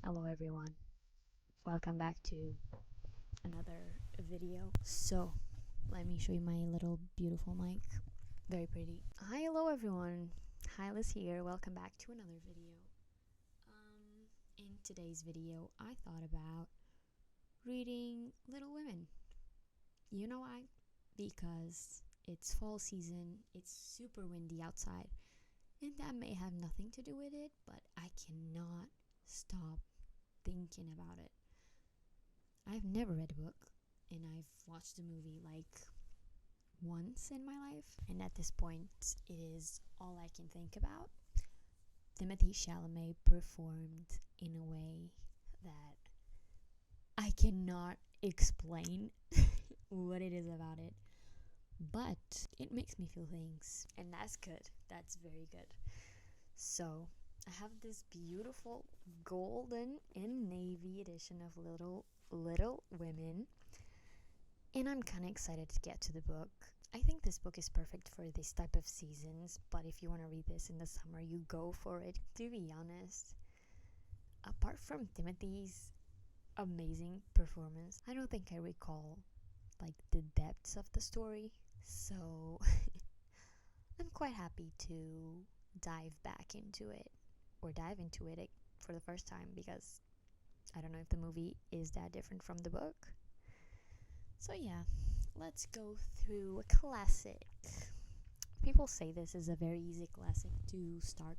Hello everyone, welcome back to another video. So let me show you my little beautiful mic, very pretty. Hi, hello everyone, Hylas here, welcome back to another video. In today's video I thought about reading Little Women. You know why? Because it's fall season, it's super windy outside, and that may have nothing to do with it, but I cannot stop thinking about it. I've never read a book, and I've watched the movie like once in my life, and at this point it is all I can think about. Timothée Chalamet performed in a way that I cannot explain what it is about it, but it makes me feel things, and that's good. That's very good. So I have this beautiful golden and navy edition of Little Women, and I'm kind of excited to get to the book. I think this book is perfect for this type of seasons, but if you want to read this in the summer, you go for it. To be honest, apart from Timothy's amazing performance, I don't think I recall like the depths of the story, so I'm quite happy to dive into it for the first time, because I don't know if the movie is that different from the book. So yeah, let's go through a classic. People say this is a very easy classic to start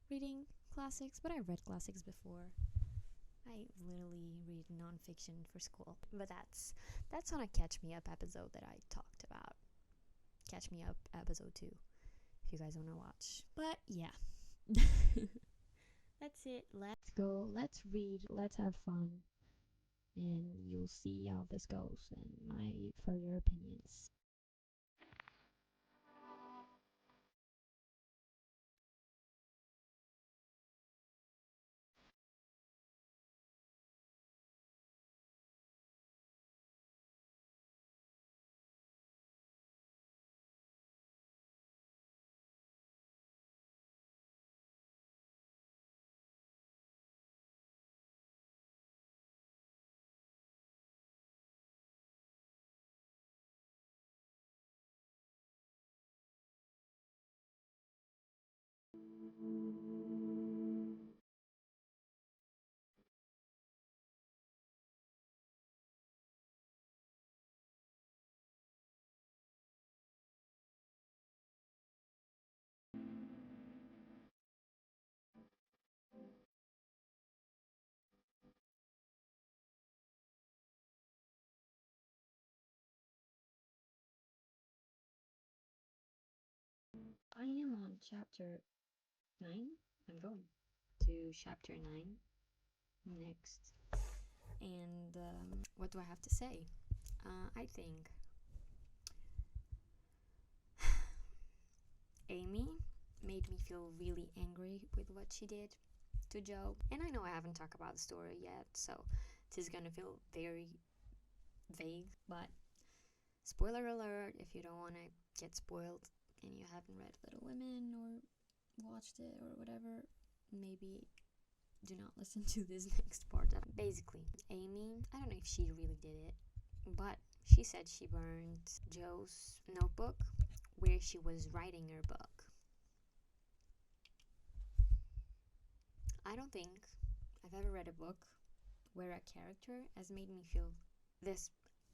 reading classics, but I've read classics before. I literally read nonfiction for school, but that's on a Catch Me Up episode that I talked about. Catch Me Up episode 2, if you guys want to watch. But yeah, that's it. Let's go, let's read, let's have fun, and you'll see how this goes and my further opinions. I am on chapter 9. I'm going to chapter 9 next. And what do I have to say? I think Amy made me feel really angry with what she did to Joe. And I know I haven't talked about the story yet, so this is gonna feel very vague, but spoiler alert if you don't want to get spoiled and you haven't read Little Women or watched it or whatever, maybe do not listen to this next part. Basically, Amy, I don't know if she really did it, but she said she burned Joe's notebook where she was writing her book. I don't think I've ever read a book where a character has made me feel this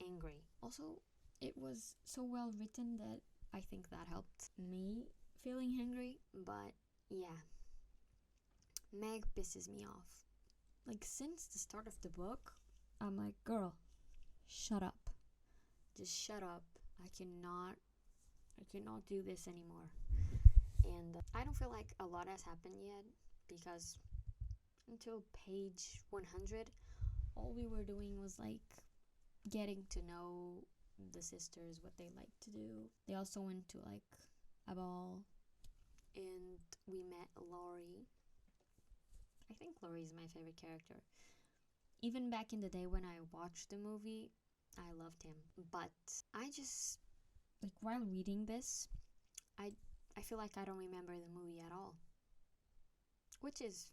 angry. Also, it was so well written that I think that helped me feeling angry. But yeah, Meg pisses me off. Like, since the start of the book, I'm like, girl, shut up. Just shut up. I cannot do this anymore. And I don't feel like a lot has happened yet, because until page 100, all we were doing was like getting to know the sisters, what they like to do. They also went to like a ball, and we met Laurie. I think Laurie is my favorite character. Even back in the day when I watched the movie, I loved him. But I just, like, while reading this, I feel like I don't remember the movie at all, which is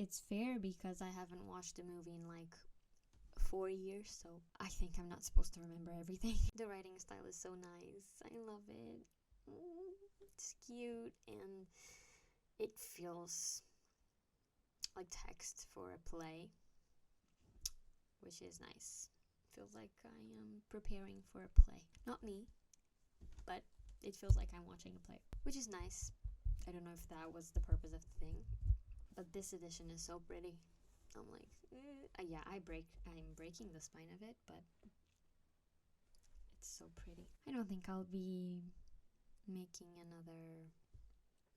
it's fair because I haven't watched the movie in like 4 years, so I think I'm not supposed to remember everything. The writing style is so nice. I love it. It's cute and it feels like text for a play, which is nice. Feels like I am preparing for a play. Not me, but it feels like I'm watching a play, which is nice. I don't know if that was the purpose of the thing, but this edition is so pretty. I'm like, yeah, I'm breaking the spine of it, but it's so pretty. I don't think I'll be making another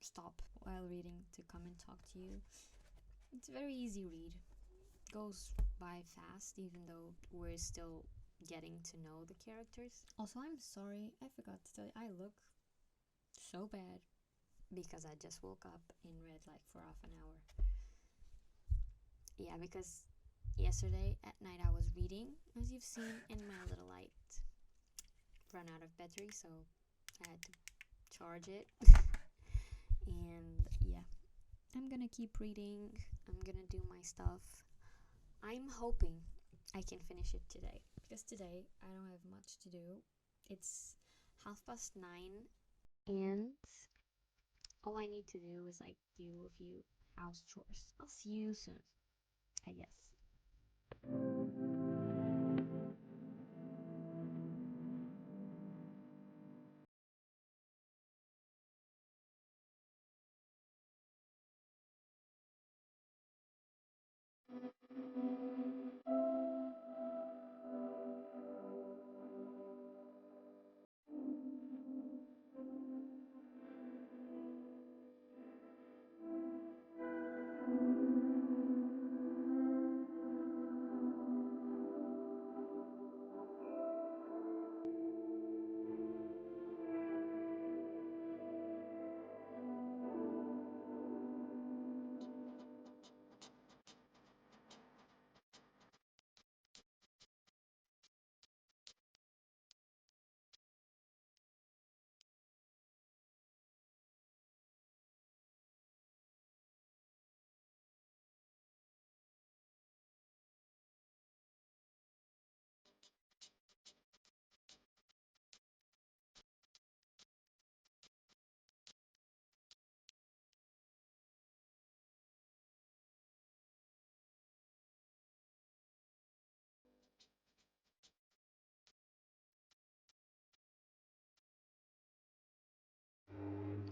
stop while reading to come and talk to you. It's a very easy read. Goes by fast, even though we're still getting to know the characters. Also, I'm sorry, I forgot to tell you, I look so bad because I just woke up and read like for half an hour. Yeah, because yesterday at night I was reading, as you've seen, and my little light ran out of battery, so I had to charge it. And yeah, I'm gonna keep reading. I'm gonna do my stuff. I'm hoping I can finish it today, because today I don't have much to do. It's 9:30, and all I need to do is like do a few house chores. I'll see you soon, I guess.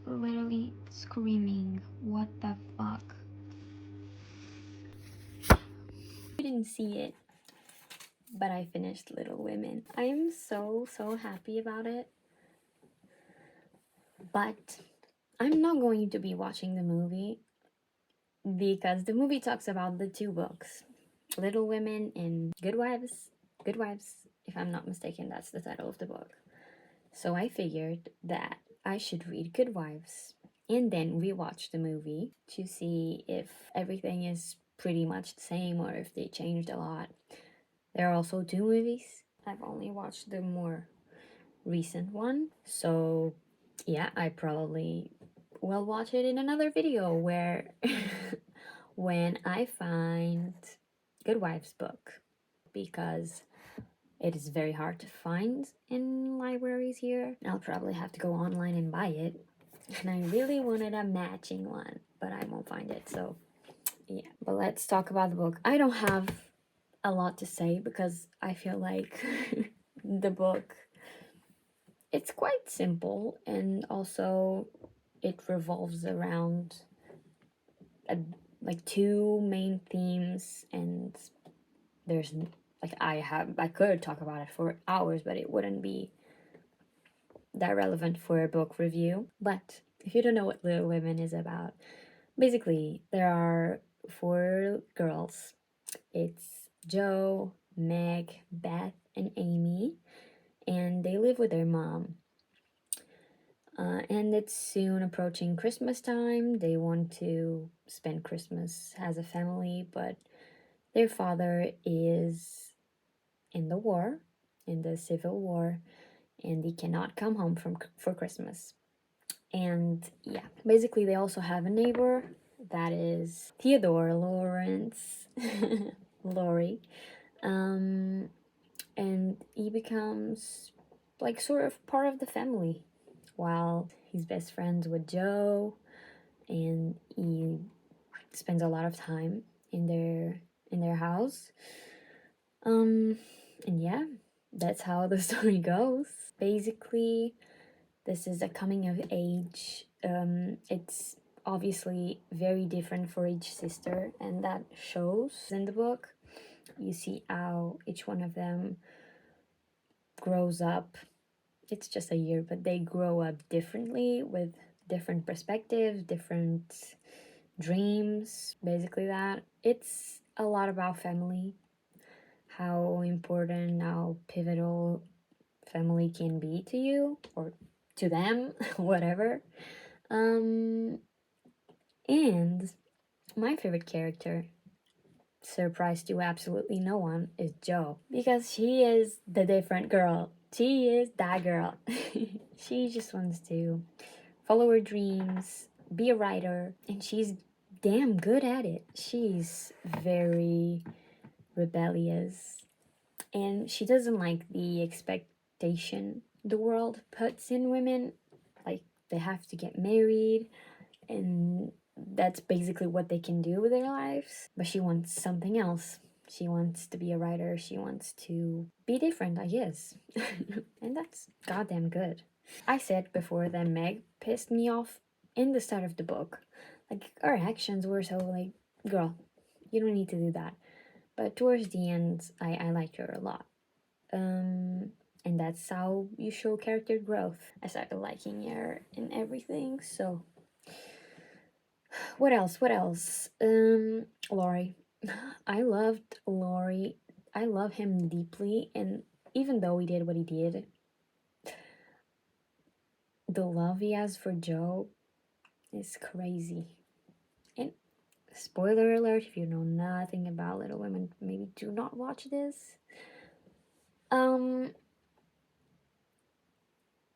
Literally screaming, what the fuck? You didn't see it, but I finished Little Women. I am so happy about it, but I'm not going to be watching the movie because the movie talks about the two books, Little Women and Good Wives. Good Wives, if I'm not mistaken, that's the title of the book. So I figured that I should read Good Wives and then rewatch the movie to see if everything is pretty much the same or if they changed a lot. There are also two movies. I've only watched the more recent one, so yeah, I probably will watch it in another video where when I find Good Wives book, because it is very hard to find in libraries here. I'll probably have to go online and buy it, and I really wanted a matching one, but I won't find it, so yeah. But let's talk about the book. I don't have a lot to say because I feel like the book, it's quite simple, and also it revolves around like two main themes, and there's like I could talk about it for hours, but it wouldn't be that relevant for a book review. But if you don't know what Little Women is about, basically there are four girls. It's Jo, Meg, Beth, and Amy, and they live with their mom. And it's soon approaching Christmas time. They want to spend Christmas as a family, but their father is in the war, in the Civil War, and he cannot come home for Christmas. And yeah, basically they also have a neighbor that is Theodore, Lawrence, Laurie. And he becomes like sort of part of the family while he's best friends with Joe, and he spends a lot of time in their house. And yeah, that's how the story goes. Basically, this is a coming of age. It's obviously very different for each sister, and that shows in the book. You see how each one of them grows up. It's just a year, but they grow up differently with different perspectives, different dreams, basically that. It's a lot about family, how important, how pivotal family can be to you or to them, whatever. And my favorite character, surprise to absolutely no one, is Jo, because she is the different girl. She is that girl. She just wants to follow her dreams, be a writer, and she's damn good at it. She's very rebellious, and she doesn't like the expectation the world puts in women, like they have to get married, and that's basically what they can do with their lives. But she wants something else. She wants to be a writer. She wants to be different, I guess. And that's goddamn good. I said before that Meg pissed me off in the start of the book. Like, her actions were so like, girl, you don't need to do that. But towards the end, I liked her a lot. And that's how you show character growth. I started liking her and everything, so what else? Laurie. I loved Laurie. I love him deeply, and even though he did what he did, the love he has for Jo is crazy. And spoiler alert, if you know nothing about Little Women, maybe do not watch this.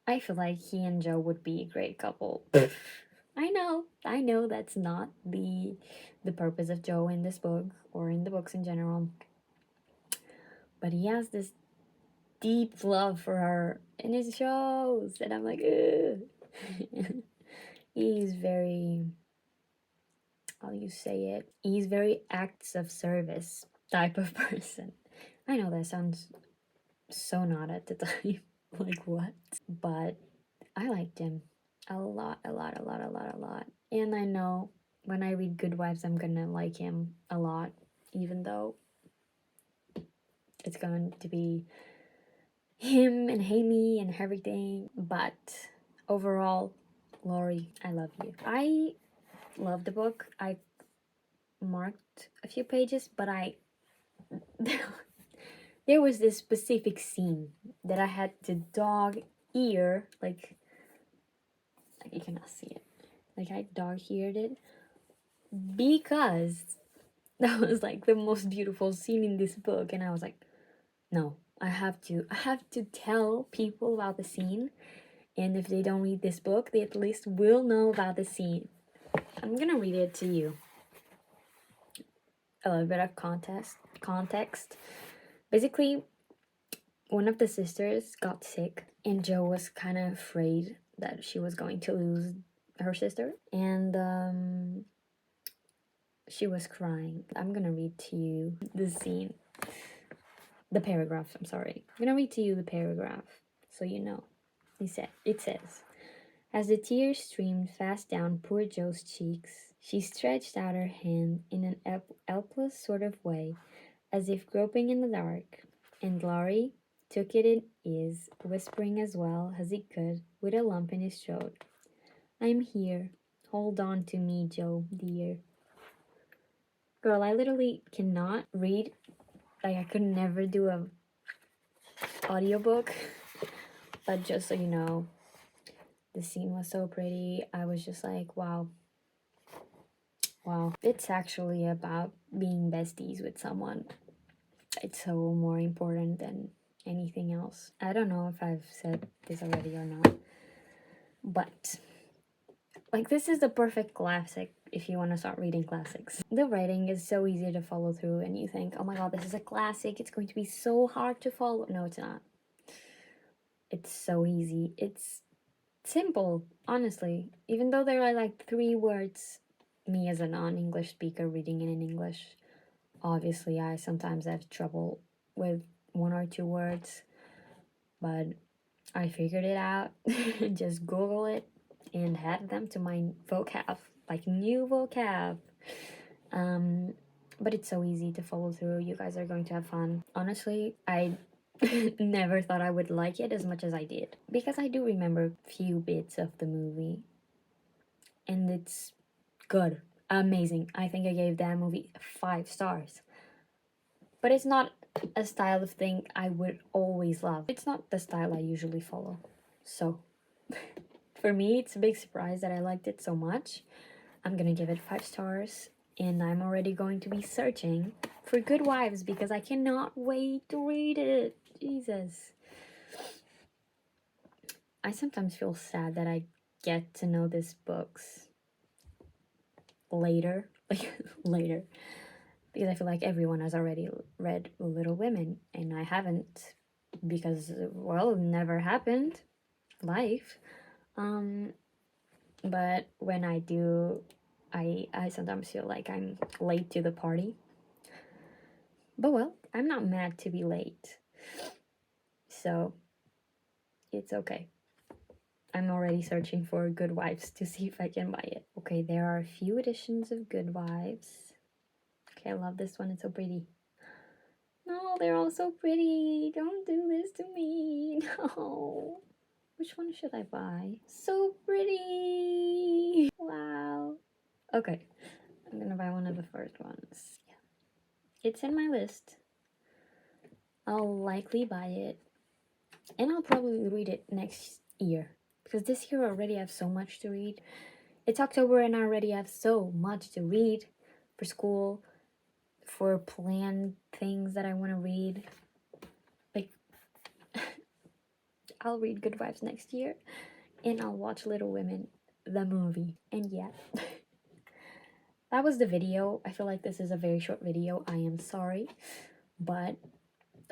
I feel like he and Jo would be a great couple. I know that's not the purpose of Jo in this book or in the books in general. But he has this deep love for her and it shows, and I'm like, ugh. He's very, how do you say it? He's very acts of service type of person. I know that sounds so not at the time. Like, what? But I liked him a lot. And I know when I read Good Wives, I'm gonna like him a lot, even though it's going to be him and Haley and everything. But overall, Laurie, I love you. I love the book. I marked a few pages, but there was this specific scene that I had to dog ear, like you cannot see it. Like I dog eared it because that was like the most beautiful scene in this book, and I was like, no, I have to tell people about the scene, and if they don't read this book, they at least will know about the scene. I'm gonna read it to you. A little bit of context. Basically, one of the sisters got sick, and Jo was kind of afraid that she was going to lose her sister, and she was crying. I'm gonna read to you the scene. The paragraph, I'm sorry. I'm gonna read to you the paragraph so you know. It says, as the tears streamed fast down poor Jo's cheeks, she stretched out her hand in an helpless sort of way, as if groping in the dark, and Laurie took it in his, whispering as well as he could, with a lump in his throat, I'm here. Hold on to me, Jo, dear. Girl, I literally cannot read. Like, I could never do a audiobook. But just so you know, the scene was so pretty. I was just like, wow. It's actually about being besties with someone. It's so more important than anything else. I don't know if I've said this already or not, but Like, this is the perfect classic if you want to start reading classics. The writing is so easy to follow through, and you think, oh my god, this is a classic, it's going to be so hard to follow. No, it's not. It's so easy. It's simple, honestly. Even though there are like 3 words, me as a non-English speaker reading it in English, obviously I sometimes have trouble with 1 or 2 words, but I figured it out. Just Google it and add them to my vocab, like new vocab. But it's so easy to follow through. You guys are going to have fun. Honestly, I never thought I would like it as much as I did, because I do remember a few bits of the movie, and it's good, amazing. I think I gave that movie 5 stars. But it's not a style of thing I would always love. It's not the style I usually follow. So, for me, it's a big surprise that I liked it so much. I'm gonna give it 5 stars, and I'm already going to be searching for Good Wives because I cannot wait to read it. Jesus. I sometimes feel sad that I get to know these books later, like later, because I feel like everyone has already read Little Women, and I haven't, because, well, it never happened. Life. But when I do, I sometimes feel like I'm late to the party. But well, I'm not mad to be late. So it's okay. I'm already searching for Good Wives to see if I can buy it. Okay, there are a few editions of Good Wives. Okay, I love this one. It's so pretty. No, they're all so pretty. Don't do this to me. No. Which one should I buy? So pretty. Wow. Okay, I'm gonna buy one of the first ones. Yeah. It's in my list. I'll likely buy it, and I'll probably read it next year, because this year I already have so much to read. It's October and I already have so much to read for school, for planned things that I want to read. Like, I'll read Good Wives next year, and I'll watch Little Women, the movie. And yeah, that was the video. I feel like this is a very short video. I am sorry, but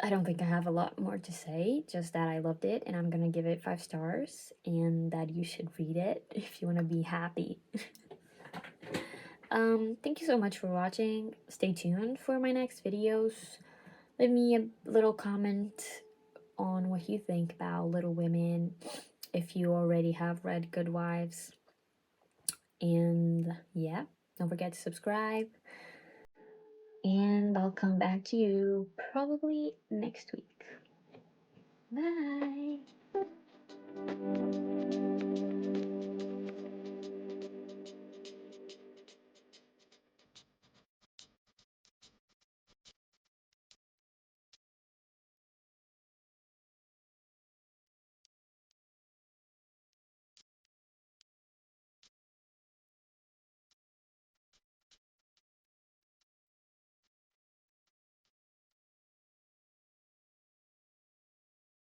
I don't think I have a lot more to say, just that I loved it and I'm gonna give it 5 stars, and that you should read it if you want to be happy. Thank you so much for watching. Stay tuned for my next videos. Leave me a little comment on what you think about Little Women, if you already have read Good Wives. And yeah, don't forget to subscribe. And I'll come back to you probably next week. Bye!